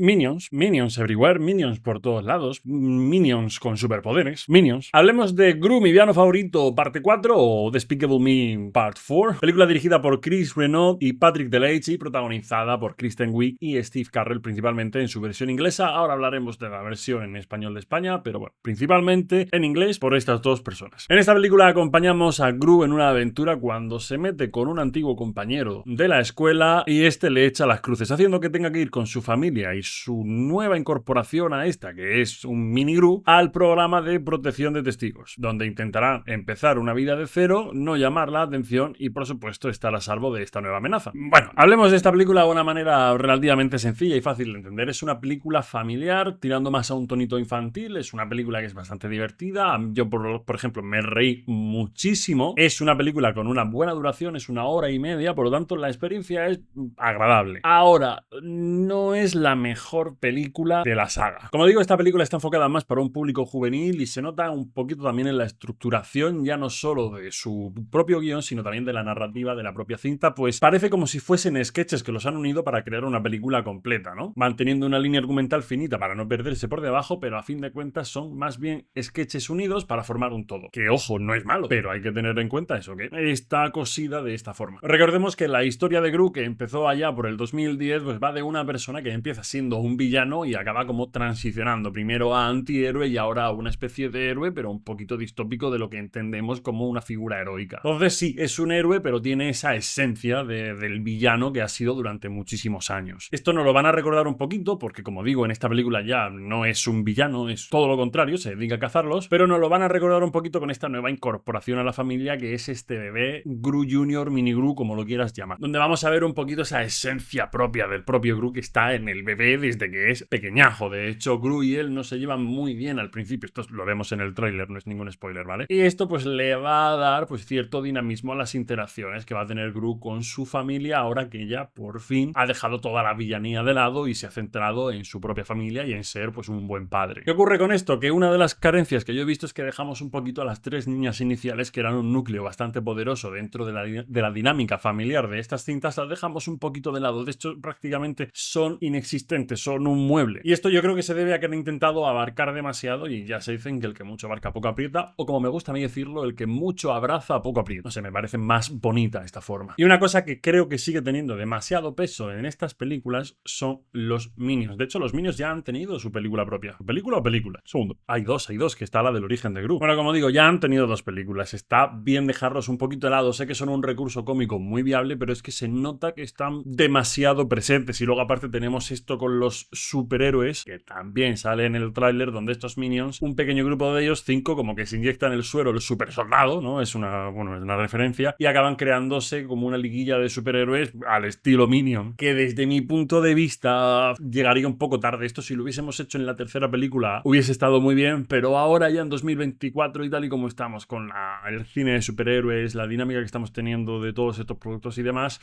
Minions, Minions everywhere, Minions por todos lados, Minions con superpoderes, Minions. Hablemos de Gru, mi villano favorito, parte 4 o Despicable Me, part 4. Película dirigida por Chris Renaud y Patrick Delahaye y protagonizada por Kristen Wiig y Steve Carell principalmente en su versión inglesa. Ahora hablaremos de la versión en español de España, pero bueno, principalmente en inglés por estas dos personas. En esta película acompañamos a Gru en una aventura cuando se mete con un antiguo compañero de la escuela y este le echa las cruces, haciendo que tenga que ir con su familia y su nueva incorporación a esta, que es un mini Gru, al programa de protección de testigos, donde intentará empezar una vida de cero, no llamar la atención y por supuesto estar a salvo de esta nueva amenaza. Bueno, hablemos de esta película de una manera relativamente sencilla y fácil de entender. Es una película familiar, tirando más a un tonito infantil, es una película que es bastante divertida, yo por ejemplo me reí muchísimo, es una película con una buena duración, es 1 hora y media, por lo tanto la experiencia es agradable. Ahora, no es la mejor película de la saga. Como digo, esta película está enfocada más para un público juvenil y se nota un poquito también en la estructuración, ya no solo de su propio guión, sino también de la narrativa de la propia cinta, pues parece como si fuesen sketches que los han unido para crear una película completa, ¿no? Manteniendo una línea argumental finita para no perderse por debajo, pero a fin de cuentas son más bien sketches unidos para formar un todo. Que ojo, no es malo, pero hay que tener en cuenta eso, que está cosida de esta forma. Recordemos que la historia de Gru, que empezó allá por el 2010, pues va de una persona que empieza siendo un villano y acaba como transicionando primero a antihéroe y ahora a una especie de héroe, pero un poquito distópico de lo que entendemos como una figura heroica. Entonces sí, es un héroe, pero tiene esa esencia del villano que ha sido durante muchísimos años. Esto nos lo van a recordar un poquito porque, como digo, en esta película ya no es un villano, es todo lo contrario, se dedica a cazarlos, pero nos lo van a recordar un poquito con esta nueva incorporación a la familia que es este bebé Gru Junior, Mini Gru, como lo quieras llamar, donde vamos a ver un poquito esa esencia propia del propio Gru que está en el bebé desde que es pequeñajo. De hecho, Gru y él no se llevan muy bien al principio, esto lo vemos en el tráiler, no es ningún spoiler, ¿vale? Y esto pues le va a dar pues cierto dinamismo a las interacciones que va a tener Gru con su familia ahora que ella por fin ha dejado toda la villanía de lado y se ha centrado en su propia familia y en ser pues un buen padre. ¿Qué ocurre con esto? Que una de las carencias que yo he visto es que dejamos un poquito a las tres niñas iniciales, que eran un núcleo bastante poderoso dentro de la dinámica familiar de estas cintas, las dejamos un poquito de lado. De hecho, prácticamente son inexistentes, son un mueble. Y esto yo creo que se debe a que han intentado abarcar demasiado y ya se dicen que el que mucho abarca poco aprieta, o como me gusta a mí decirlo, el que mucho abraza poco aprieta. No sé, me parece más bonita esta forma. Y una cosa que creo que sigue teniendo demasiado peso en estas películas son los Minions. De hecho, los Minions ya han tenido su película propia. ¿Película o película? Segundo. Hay dos, que está la del origen de Gru. Bueno, como digo, ya han tenido dos películas. Está bien dejarlos un poquito de lado. Sé que son un recurso cómico muy viable, pero es que se nota que están demasiado presentes. Y luego aparte tenemos esto con los superhéroes, que también sale en el tráiler, donde estos Minions, un pequeño grupo de ellos, 5, como que se inyectan el suero, el super soldado, ¿no? Es una referencia, y acaban creándose como una liguilla de superhéroes al estilo Minion, que desde mi punto de vista llegaría un poco tarde. Esto si lo hubiésemos hecho en la tercera película hubiese estado muy bien, pero ahora ya en 2024 y tal y como estamos con el cine de superhéroes, la dinámica que estamos teniendo de todos estos productos y demás,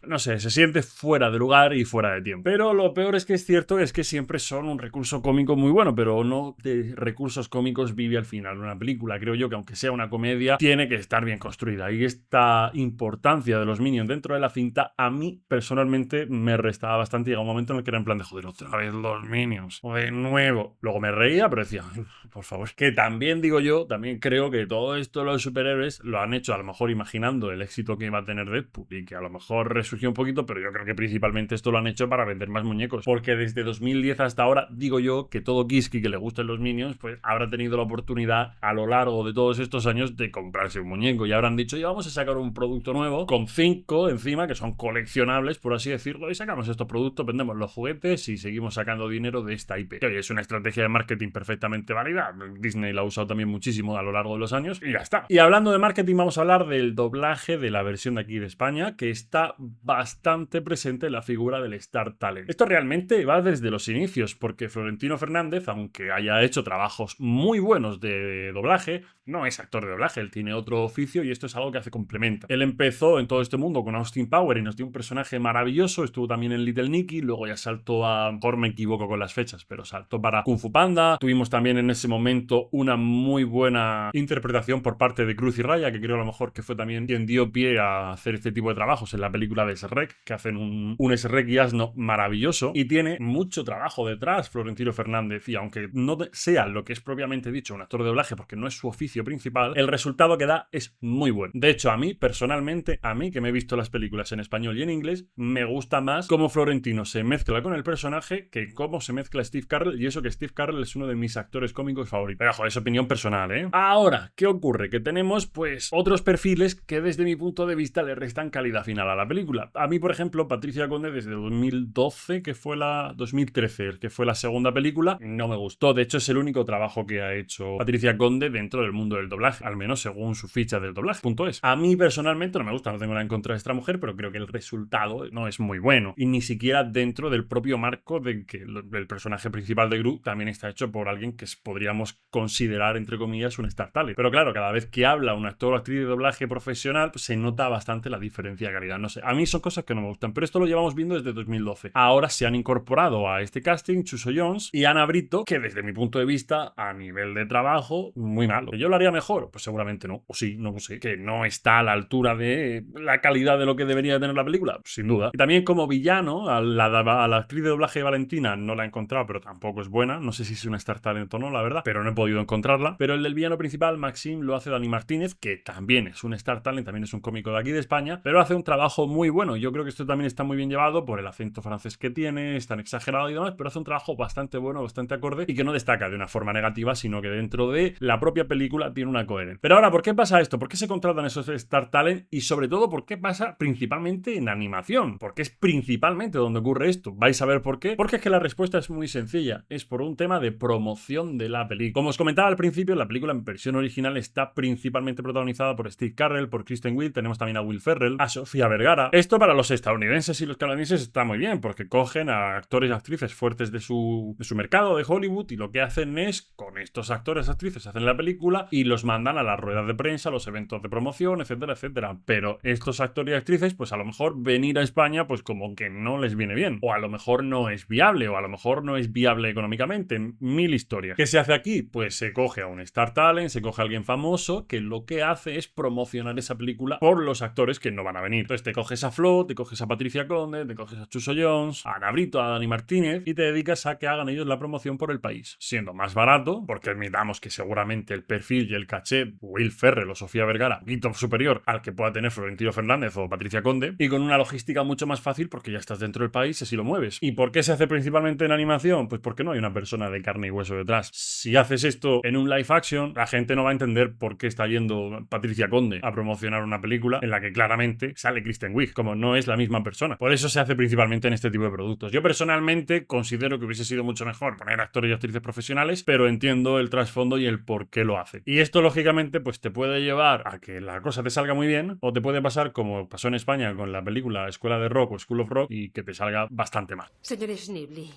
no sé, se siente fuera de lugar y fuera de tiempo. Pero lo peor es que siempre son un recurso cómico muy bueno, pero no de recursos cómicos vive al final una película. Creo yo que aunque sea una comedia, tiene que estar bien construida. Y esta importancia de los Minions dentro de la cinta, a mí personalmente me restaba bastante. Llega un momento en el que era en plan de joder, otra vez los Minions, de nuevo. Luego me reía, pero decía, por favor. Que también digo yo, también creo que todo esto de los superhéroes lo han hecho a lo mejor imaginando el éxito que iba a tener Deadpool y que a lo mejor resurgió un poquito, pero yo creo que principalmente esto lo han hecho para vender más muñecos, porque desde 2010 hasta ahora digo yo que todo Kiski que le gusten los Minions pues habrá tenido la oportunidad a lo largo de todos estos años de comprarse un muñeco y habrán dicho ya vamos a sacar un producto nuevo con 5 encima que son coleccionables por así decirlo y sacamos estos productos, vendemos los juguetes y seguimos sacando dinero de esta IP. Que es una estrategia de marketing perfectamente válida, Disney la ha usado también muchísimo a lo largo de los años y ya está. Y hablando de marketing vamos a hablar del doblaje de la versión de aquí de España, que está bastante presente en la figura del Star Talent. Esto realmente va desde los inicios, porque Florentino Fernández, aunque haya hecho trabajos muy buenos de doblaje, no es actor de doblaje, él tiene otro oficio y esto es algo que hace complemento. Él empezó en todo este mundo con Austin Power y nos dio un personaje maravilloso, estuvo también en Little Nicky, luego ya saltó a, mejor me equivoco con las fechas, pero saltó para Kung Fu Panda. Tuvimos también en ese momento una muy buena interpretación por parte de Cruz y Raya, que creo a lo mejor que fue también quien dio pie a hacer este tipo de trabajos en la película de Shrek, que hacen un Shrek y asno maravilloso, y tiene mucho trabajo detrás Florentino Fernández, y aunque no sea lo que es propiamente dicho un actor de doblaje, porque no es su oficio principal, el resultado que da es muy bueno. De hecho, a mí, personalmente, que me he visto las películas en español y en inglés, me gusta más cómo Florentino se mezcla con el personaje que cómo se mezcla Steve Carell, y eso que Steve Carell es uno de mis actores cómicos favoritos. Pero, joder, es opinión personal, ¿eh? Ahora, ¿qué ocurre? Que tenemos, pues, otros perfiles que desde mi punto de vista le restan calidad final a la película. A mí, por ejemplo, Patricia Conde desde 2012, que fue la 2013, que fue la segunda película, no me gustó. De hecho, es el único trabajo que ha hecho Patricia Conde dentro del mundo del doblaje, al menos según su ficha del doblaje.es. A mí personalmente no me gusta, no tengo nada en contra de esta mujer, pero creo que el resultado no es muy bueno. Y ni siquiera dentro del propio marco de que el personaje principal de Gru también está hecho por alguien que podríamos considerar, entre comillas, un star talent. Pero claro, cada vez que habla un actor o actriz de doblaje profesional, pues se nota bastante la diferencia de calidad. No sé, a mí son cosas que no me gustan, pero esto lo llevamos viendo desde 2012. Ahora se han incorporado a este casting Chuso Jones y Ana Brito, que desde mi punto de vista, a nivel de trabajo, muy malo. ¿Que yo lo haría mejor? Pues seguramente no. O sí, no sé. Que no está a la altura de la calidad de lo que debería tener la película, sin duda. Y también como villano, a la actriz de doblaje Valentina no la he encontrado, pero tampoco es buena. No sé si es una star talent o no, la verdad, pero no he podido encontrarla. Pero el del villano principal, Maxim, lo hace Dani Martínez, que también es un star talent, también es un cómico de aquí de España, pero hace un trabajo muy bueno. Yo creo que esto también está muy bien llevado por el acento francés que tiene, es tan exagerado y demás, pero hace un trabajo bastante bueno, bastante acorde y que no destaca de una forma negativa, sino que dentro de la propia película tiene una coherencia. Pero ahora, ¿por qué pasa esto? ¿Por qué se contratan esos star talent? Y sobre todo, ¿por qué pasa principalmente en animación? Porque es principalmente donde ocurre esto. ¿Vais a ver por qué? Porque es que la respuesta es muy sencilla. Es por un tema de promoción de la película. Como os comentaba al principio, la película en versión original está principalmente protagonizada por Steve Carell, por Kristen Wiig, tenemos también a Will Ferrell, a Sofía Vergara. Esto para los estadounidenses y los canadienses está muy bien, porque cogen a actores y actrices fuertes de su mercado, de Hollywood, y lo que hacen es, con estos actores y actrices, hacen la película y los mandan a las ruedas de prensa, a los eventos de promoción, etcétera, etcétera. Pero estos actores y actrices, pues a lo mejor venir a España, pues como que no les viene bien. O a lo mejor no es viable, o a lo mejor no es viable económicamente. Mil historias. ¿Qué se hace aquí? Pues se coge a un star talent, se coge a alguien famoso, que lo que hace es promocionar esa película por los actores que no van a venir. Entonces te coges a Flo, te coges a Patricia Conde, te coges a Chuso Jones, a Ana Brito, a Dani Martínez, y te dedicas a que hagan ellos la promoción por el país. Siendo más barato, porque admitamos que seguramente el perfil y el caché, Will Ferrell o Sofía Vergara, poquito superior al que pueda tener Florentino Fernández o Patricia Conde, y con una logística mucho más fácil porque ya estás dentro del país y así lo mueves. ¿Y por qué se hace principalmente en animación? Pues porque no hay una persona de carne y hueso detrás. Si haces esto en un live action, la gente no va a entender por qué está yendo Patricia Conde a promocionar una película en la que claramente sale Kristen Wiig, como no es la misma persona. Por eso se hace principalmente en este tipo de productos. Yo personalmente considero que hubiese sido mucho mejor poner actores y actrices profesionales, pero entiendo el trasfondo y el por qué lo hace. Y esto, lógicamente, pues te puede llevar a que la cosa te salga muy bien, o te puede pasar como pasó en España con la película Escuela de Rock o School of Rock, y que te salga bastante mal. Señor Schneebly,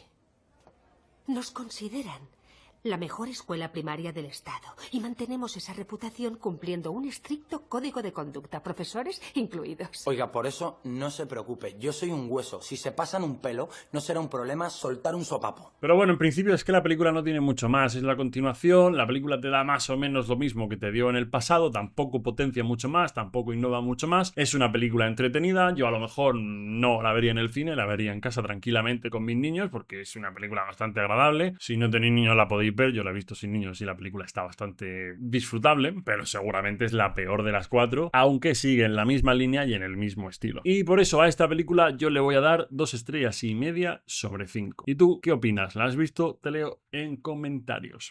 nos consideran la mejor escuela primaria del Estado y mantenemos esa reputación cumpliendo un estricto código de conducta, profesores incluidos. Oiga, por eso no se preocupe, yo soy un hueso. Si se pasan un pelo, no será un problema soltar un sopapo. Pero bueno, en principio es que la película no tiene mucho más, es la continuación, la película te da más o menos lo mismo que te dio en el pasado, tampoco potencia mucho más, tampoco innova mucho más, es una película entretenida, yo a lo mejor no la vería en el cine, la vería en casa tranquilamente con mis niños, porque es una película bastante agradable, si no tenéis niños la podéis ver, yo la he visto sin niños y la película está bastante disfrutable, pero seguramente es la peor de las 4, aunque sigue en la misma línea y en el mismo estilo. Y por eso a esta película yo le voy a dar 2,5 estrellas sobre 5. ¿Y tú qué opinas? ¿La has visto? Te leo en comentarios.